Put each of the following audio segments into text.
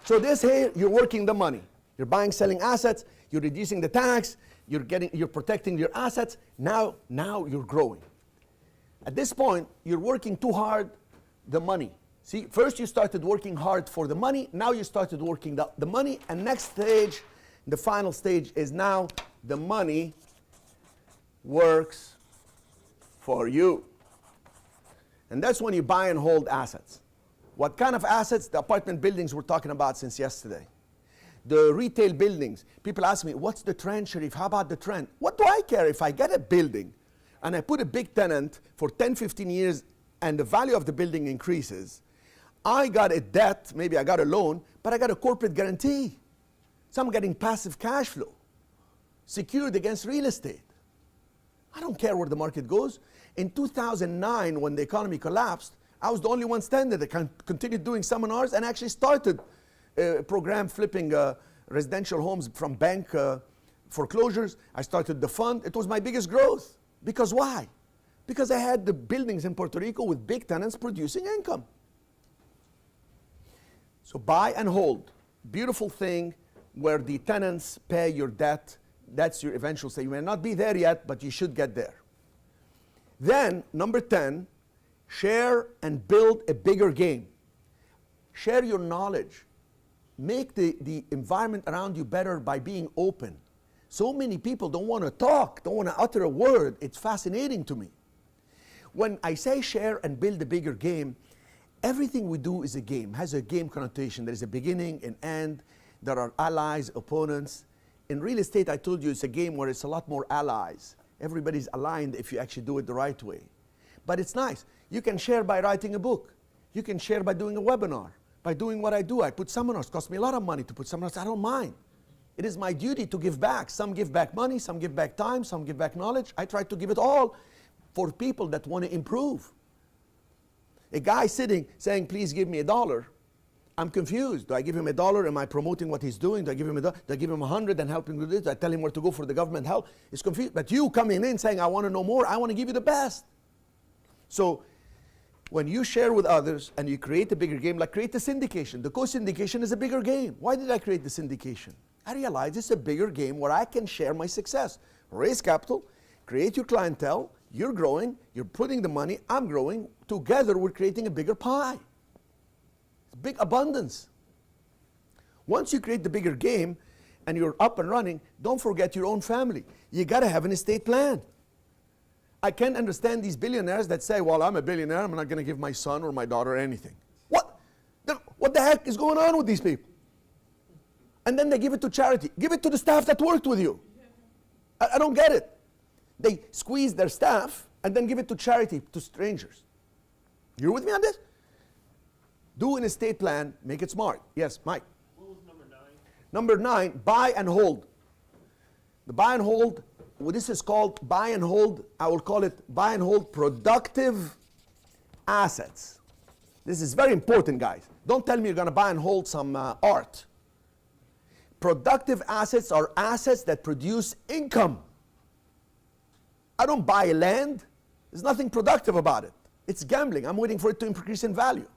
So this here, you're working the money. You're buying, selling assets. You're reducing the tax. You're protecting your assets. Now you're growing. At this point, you're working too hard the money. See, first you started working hard for the money. Now you started working the money. And next stage, the final stage is now the money works for you. And that's when you buy and hold assets. What kind of assets? The apartment buildings we're talking about since yesterday. The retail buildings. People ask me, what's the trend, Cherif? How about the trend? What do I care if I get a building and I put a big tenant for 10, 15 years and the value of the building increases? I got a debt, maybe I got a loan, but I got a corporate guarantee. So I'm getting passive cash flow, secured against real estate. I don't care where the market goes. In 2009, when the economy collapsed, I was the only one standing that continued doing seminars and actually started a program flipping residential homes from bank foreclosures. I started the fund. It was my biggest growth. Because why? Because I had the buildings in Puerto Rico with big tenants producing income. So buy and hold. Beautiful thing where the tenants pay your debt. That's your eventual state. You may not be there yet, but you should get there. Then, number 10, share and build a bigger game. Share your knowledge. Make the environment around you better by being open. So many people don't want to talk, don't want to utter a word. It's fascinating to me. When I say share and build a bigger game, everything we do is a game, has a game connotation. There is a beginning, an end. There are allies, opponents. In real estate, I told you it's a game where it's a lot more allies. Everybody's aligned if you actually do it the right way. But it's nice. You can share by writing a book. You can share by doing a webinar, by doing what I do. I put seminars. It costs me a lot of money to put seminars. I don't mind. It is my duty to give back. Some give back money, some give back time, some give back knowledge. I try to give it all for people that want to improve. A guy sitting saying, please give me $1. I'm confused. Do I give him $1? Am I promoting what he's doing? Do I give him $1? Do I give him 100 and help him with this? Do I tell him where to go for the government help? It's confused. But you coming in saying, I want to know more. I want to give you the best. So when you share with others and you create a bigger game, like create a syndication. The co-syndication is a bigger game. Why did I create the syndication? I realized it's a bigger game where I can share my success. Raise capital, create your clientele, you're growing, you're putting the money, I'm growing. Together we're creating a bigger pie. Big abundance. Once you create the bigger game and you're up and running, don't forget your own family. You got to have an estate plan. I can't understand these billionaires that say, well, I'm a billionaire, I'm not going to give my son or my daughter anything. What the heck is going on with these people? And then they give it to charity. Give it to the staff that worked with you. I don't get it. They squeeze their staff and then give it to charity, to strangers. You're with me on this? Do an estate plan, make it smart. Yes, Mike. What was number 9? Number 9, buy and hold. The buy and hold, well, this is called buy and hold, I will call it buy and hold productive assets. This is very important, guys. Don't tell me you're going to buy and hold some art. Productive assets are assets that produce income. I don't buy land. There's nothing productive about it. It's gambling. I'm waiting for it to increase in value.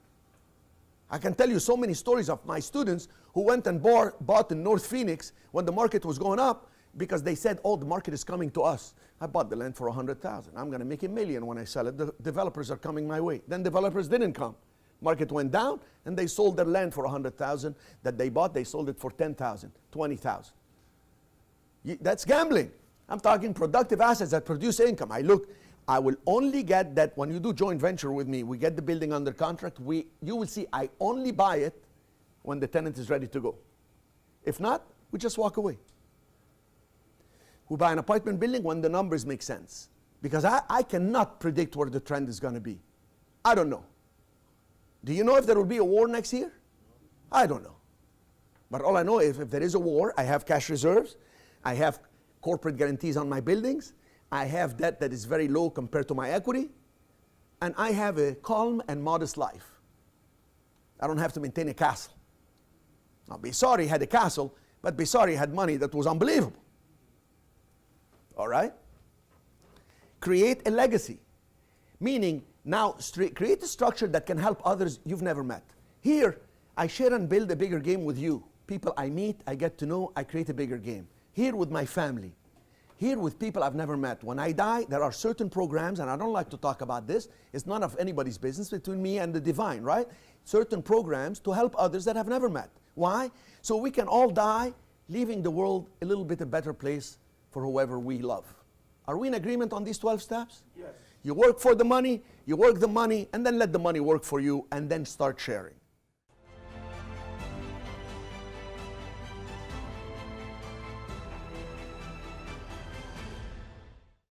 I can tell you so many stories of my students who went and bought in North Phoenix when the market was going up because they said, oh, the market is coming to us. I bought the land for $100,000. I'm going to make $1 million when I sell it. The developers are coming my way. Then developers didn't come. Market went down and they sold their land for $100,000 that they bought. They sold it for $10,000, $20,000. That's gambling. I'm talking productive assets that produce income. I will only get that when you do joint venture with me, we get the building under contract, you will see I only buy it when the tenant is ready to go. If not, we just walk away. We buy an apartment building when the numbers make sense. Because I cannot predict where the trend is going to be. I don't know. Do you know if there will be a war next year? I don't know. But all I know is if there is a war, I have cash reserves, I have corporate guarantees on my buildings, I have debt that is very low compared to my equity, and I have a calm and modest life. I don't have to maintain a castle. Now, Besari had a castle, but Besari had money that was unbelievable. All right? Create a legacy. Meaning, now create a structure that can help others you've never met. Here, I share and build a bigger game with you. People I meet, I get to know, I create a bigger game. Here with my family. Here with people I've never met. When I die, there are certain programs, and I don't like to talk about this. It's none of anybody's business between me and the divine, right? Certain programs to help others that I've never met. Why? So we can all die, leaving the world a little bit a better place for whoever we love. Are we in agreement on these 12 steps? Yes. You work for the money, you work the money, and then let the money work for you, and then start sharing.